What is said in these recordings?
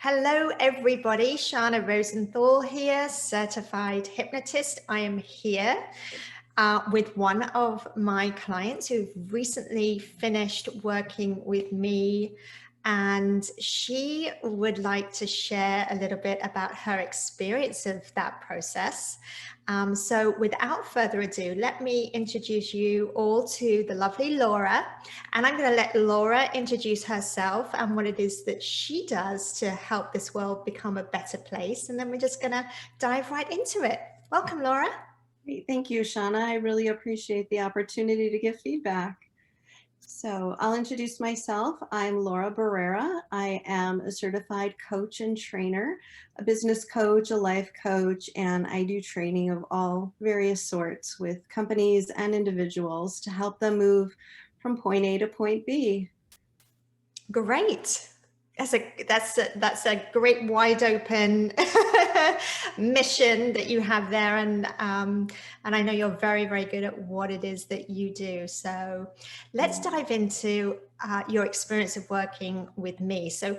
Hello, everybody. Shana Rosenthal here, certified hypnotist. I am here with one of my clients who've recently finished working with me, and she would like to share a little bit about her experience of that process. So without further ado, let me introduce you all to the lovely Laura. And I'm going to let Laura introduce herself and what it is that she does to help this world become a better place. And then we're just going to dive right into it. Welcome, Laura. Great. Thank you, Shauna. I really appreciate the opportunity to give feedback. So I'll introduce myself. I'm Laura Barrera. I am a certified coach and trainer, a business coach, a life coach, and I do training of all various sorts with companies and individuals to help them move from point A to point B. Great. That's a great wide open mission that you have there, and I know you're very, very good at what it is that you do. So let's dive into your experience of working with me. So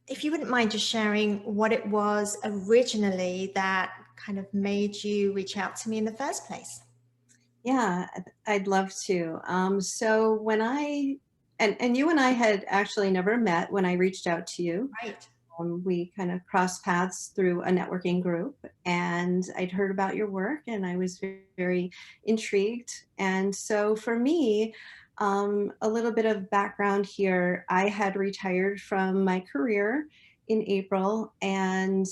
if you wouldn't mind just sharing what it was originally that kind of made you reach out to me in the first place. Yeah, I'd love to. So when and you and I had actually never met when I reached out to you. Right. We kind of crossed paths through a networking group, and I'd heard about your work, and I was very intrigued. And so for me, a little bit of background here, I had retired from my career in April and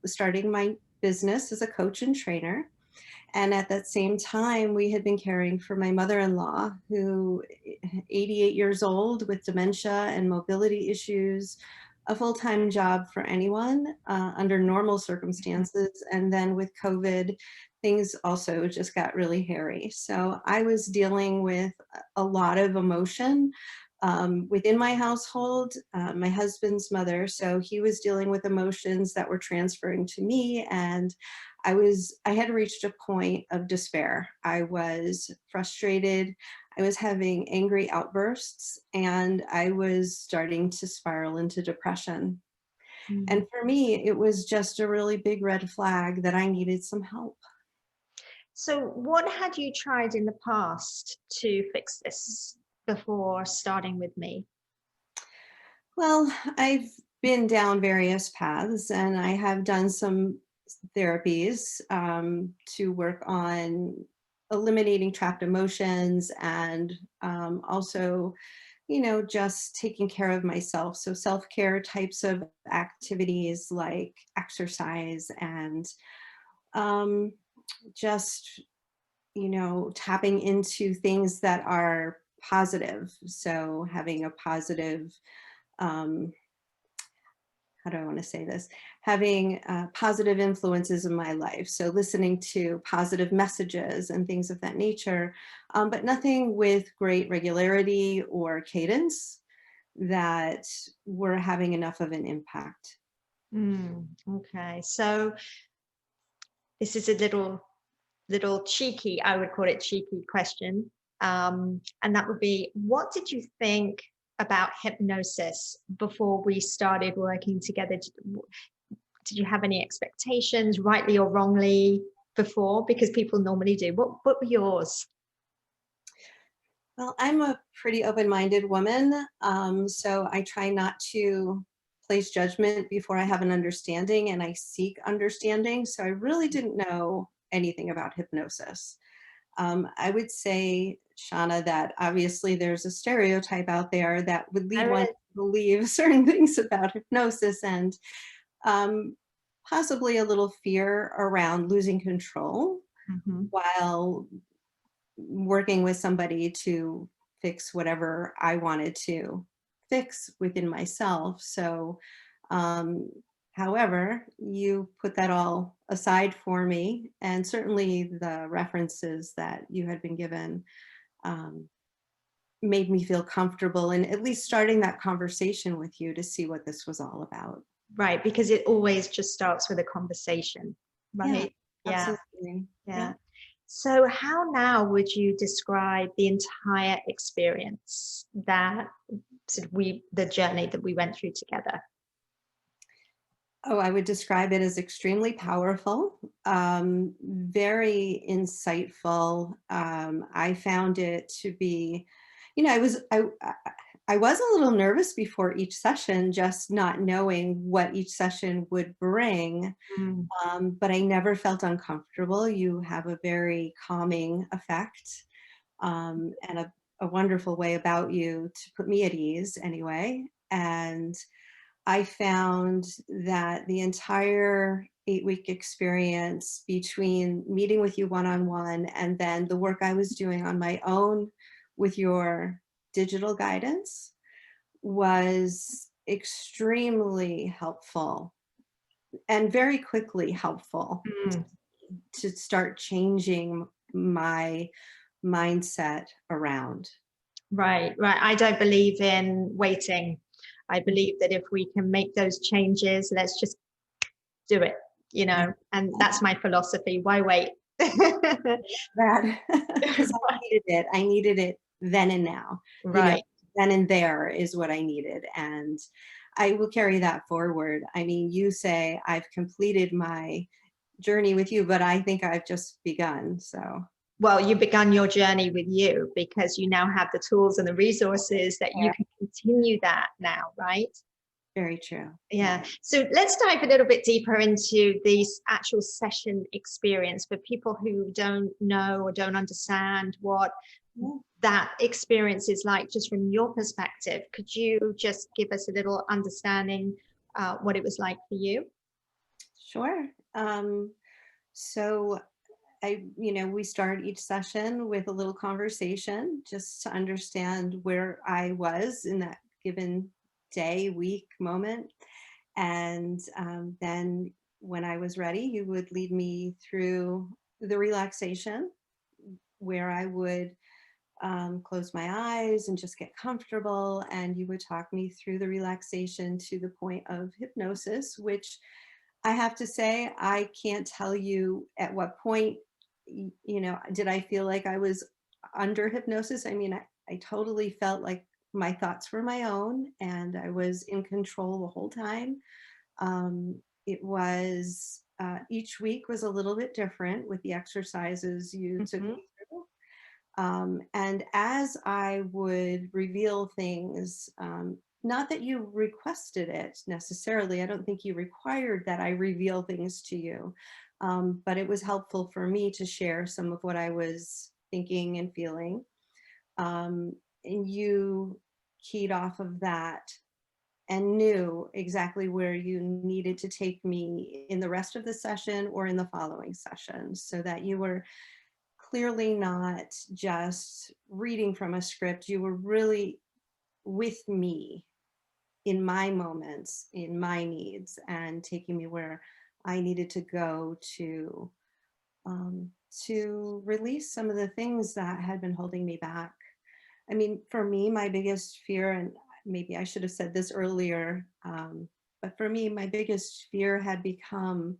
starting my business as a coach and trainer. And at that same time, we had been caring for my mother-in-law, who 88 years old with dementia and mobility issues, a full-time job for anyone under normal circumstances. And then with COVID, things also just got really hairy. So I was dealing with a lot of emotion within my household, my husband's mother. So he was dealing with emotions that were transferring to me, and I had reached a point of despair. I was frustrated. I was having angry outbursts, and I was starting to spiral into depression. Mm. And for me, it was just a really big red flag that I needed some help. So what had you tried in the past to fix this before starting with me? Well, I've been down various paths, and I have done some therapies to work on eliminating trapped emotions and also, just taking care of myself. So self-care types of activities like exercise and um, just, tapping into things that are positive. So having a positive um, how do I want to say this? Having positive influences in my life. So listening to positive messages and things of that nature, but nothing with great regularity or cadence that were having enough of an impact. Okay, so this is a little cheeky, I would call it cheeky question. And that would be, what did you think about hypnosis before we started working together? Did you have any expectations, rightly or wrongly, before? Because people normally do. What were yours? Well, I'm a pretty open-minded woman, so I try not to place judgment before I have an understanding, and I seek understanding. So I really didn't know anything about hypnosis. I would say, Shauna, that obviously there's a stereotype out there that would lead There one is. to believe certain things about hypnosis and um, possibly a little fear around losing control Mhm. while working with somebody to fix whatever I wanted to fix within myself. So, um, however, you put that all aside for me, and certainly the references that you had been given um, made me feel comfortable in at least starting that conversation with you to see what this was all about. Right, because it always just starts with a conversation, Yeah, right? Yeah, absolutely. yeah. Yeah. So how now would you describe the entire experience that the journey that we went through together? Oh, I would describe it as extremely powerful, very insightful. I found it to be, I was a little nervous before each session, just not knowing what each session would bring. Mm. But I never felt uncomfortable. You have a very calming effect, and a wonderful way about you to put me at ease anyway. And I found that the entire 8-week experience between meeting with you one-on-one and then the work I was doing on my own with your digital guidance was extremely helpful and very quickly helpful Mm. to start changing my mindset around. Right, right. I don't believe in waiting. I believe that if we can make those changes, let's just do it, Yeah, and that's my philosophy. Why wait? that because I needed it. I needed it then and now. You know, Right. then and there is what I needed, and I will carry that forward. I mean, you say I've completed my journey with you, but I think I've just begun. So Well, you've begun your journey with you because you now have the tools and the resources that you yeah, can continue that now, right? very true. Yeah. So let's dive a little bit deeper into this actual session experience for people who don't know or don't understand what Yeah. that experience is like, just from your perspective. Could you just give us a little understanding what it was like for you? Sure. So we start each session with a little conversation just to understand where I was in that given day, week, moment. And then when I was ready, you would lead me through the relaxation where I would close my eyes and just get comfortable. And you would talk me through the relaxation to the point of hypnosis, which I have to say, I can't tell you at what point, did I feel like I was under hypnosis? I mean, I totally felt like my thoughts were my own and I was in control the whole time. It was, each week was a little bit different with the exercises you took Mhm. me through. And as I would reveal things, not that you requested it necessarily, I don't think you required that I reveal things to you, but it was helpful for me to share some of what I was thinking and feeling. And you keyed off of that and knew exactly where you needed to take me in the rest of the session or in the following session so that you were clearly not just reading from a script. You were really with me in my moments, in my needs, and taking me where I needed to go to release some of the things that had been holding me back. I mean, for me, my biggest fear, and maybe I should have said this earlier, but for me, my biggest fear had become,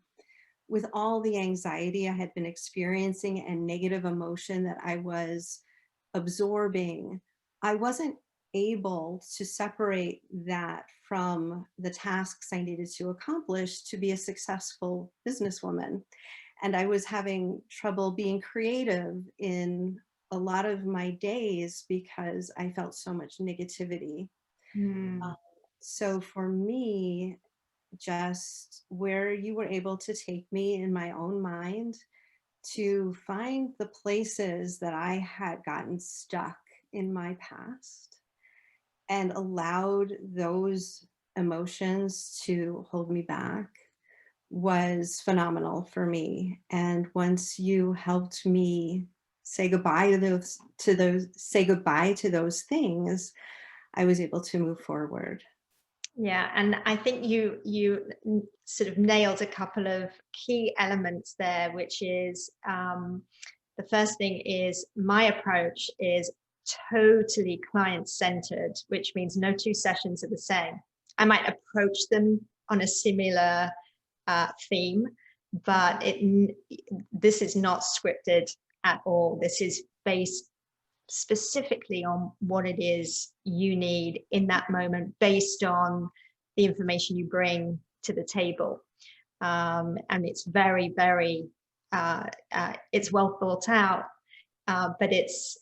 with all the anxiety I had been experiencing and negative emotion that I was absorbing, I wasn't able to separate that from the tasks I needed to accomplish to be a successful businesswoman. And I was having trouble being creative in a lot of my days because I felt so much negativity. Mm. Um, so for me, just where you were able to take me in my own mind to find the places that I had gotten stuck in my past and allowed those emotions to hold me back was phenomenal for me. And once you helped me say goodbye to those things, I was able to move forward. Yeah, and I think you sort of nailed a couple of key elements there, which is the first thing is my approach is totally client centered, which means no two sessions are the same. I might approach them on a similar theme, but this is not scripted at all. This is based specifically on what it is you need in that moment, based on the information you bring to the table. And it's very, very, it's well thought out, but it's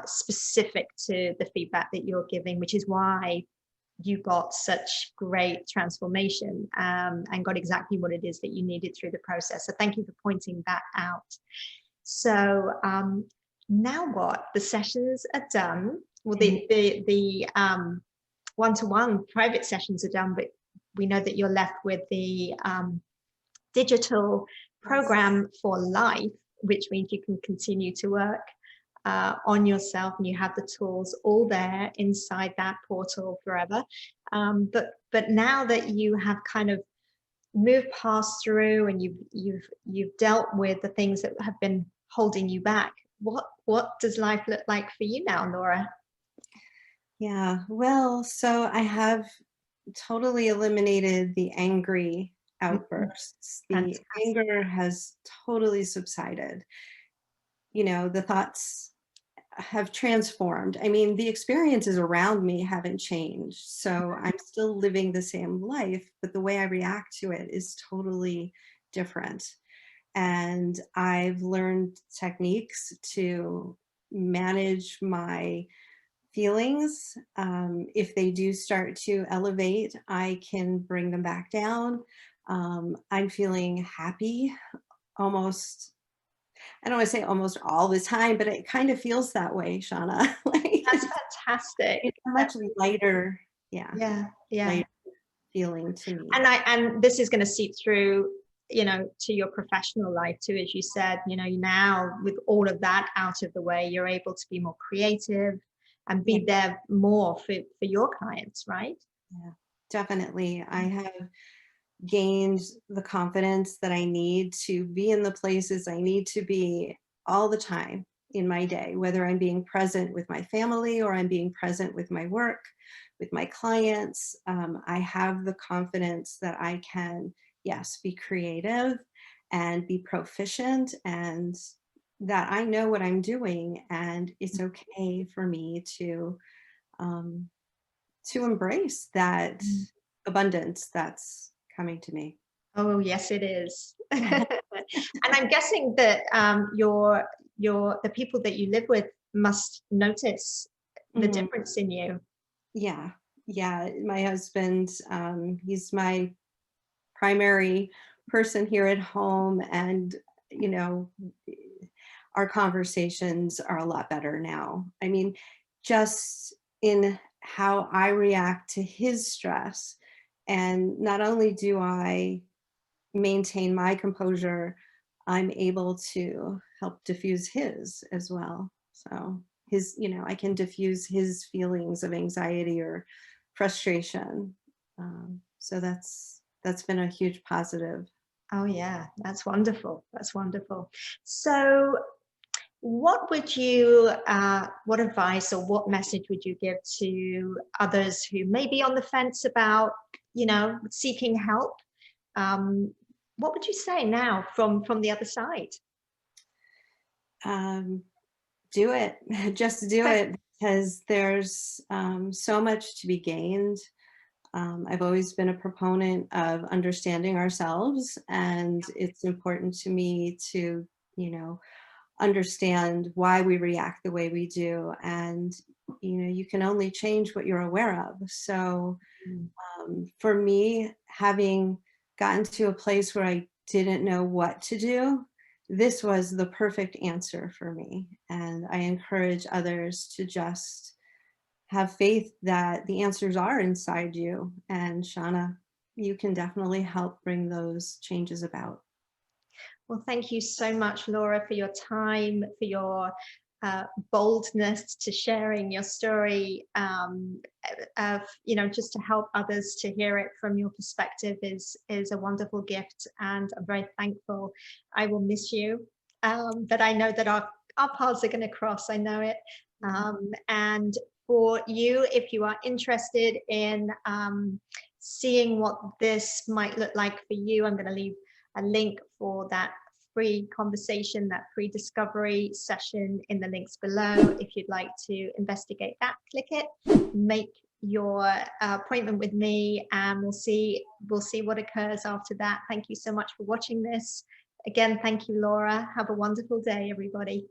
specific to the feedback that you're giving, which is why you got such great transformation, and got exactly what it is that you needed through the process. So thank you for pointing that out. So now what? The sessions are done. Well, the one-to-one private sessions are done, but we know that you're left with the digital program for life, which means you can continue to work on yourself, and you have the tools all there inside that portal forever. But now that you have kind of moved past through, and you've dealt with the things that have been holding you back, what does life look like for you now, Laura? Yeah, well, so I have totally eliminated the angry outbursts. The anger has totally subsided. You know, the thoughts have transformed. I mean, the experiences around me haven't changed. So I'm still living the same life, but the way I react to it is totally different. And I've learned techniques to manage my feelings. If they do start to elevate, I can bring them back down. I'm feeling happy almost, I don't want to say almost all the time, but it kind of feels that way, Shana. Like That's fantastic. it's a much lighter, Yeah. lighter feeling to me. And this is going to seep through, to your professional life too, as you said. Now with all of that out of the way, you're able to be more creative and be there more for your clients, right? Yeah, definitely. I have gained the confidence that I need to be in the places I need to be all the time in my day, whether I'm being present with my family or I'm being present with my work, with my clients. I have the confidence that I can, yes, be creative and be proficient, and that I know what I'm doing, and it's okay for me to embrace that abundance that's coming to me. Oh, yes, it is. And I'm guessing that the people that you live with must notice the Mhm. difference in you. Yeah, yeah. My husband, he's my primary person here at home, and you know, our conversations are a lot better now. I mean, just in how I react to his stress, and not only do I maintain my composure, I'm able to help diffuse his as well. So his, I can diffuse his feelings of anxiety or frustration. So that's been a huge positive. Oh, yeah, that's wonderful. That's wonderful. So what would you, what advice or what message would you give to others who may be on the fence about, seeking help? What would you say now from the other side? Um, do it, just do it, because there's so much to be gained. I've always been a proponent of understanding ourselves, and it's important to me to, understand why we react the way we do. And, you can only change what you're aware of. So for me, having gotten to a place where I didn't know what to do, this was the perfect answer for me. And I encourage others to just have faith that the answers are inside you. And Shana, you can definitely help bring those changes about. Well, thank you so much, Laura, for your time, for your boldness to sharing your story, of, just to help others to hear it from your perspective is a wonderful gift, and I'm very thankful. I will miss you, but I know that our paths are going to cross. I know it. And for you, if you are interested in seeing what this might look like for you, I'm going to leave a link for that free conversation, that free discovery session in the links below. If you'd like to investigate that, click it, make your appointment with me, and we'll see what occurs after that. Thank you so much for watching this. Again, thank you, Laura. Have a wonderful day, everybody.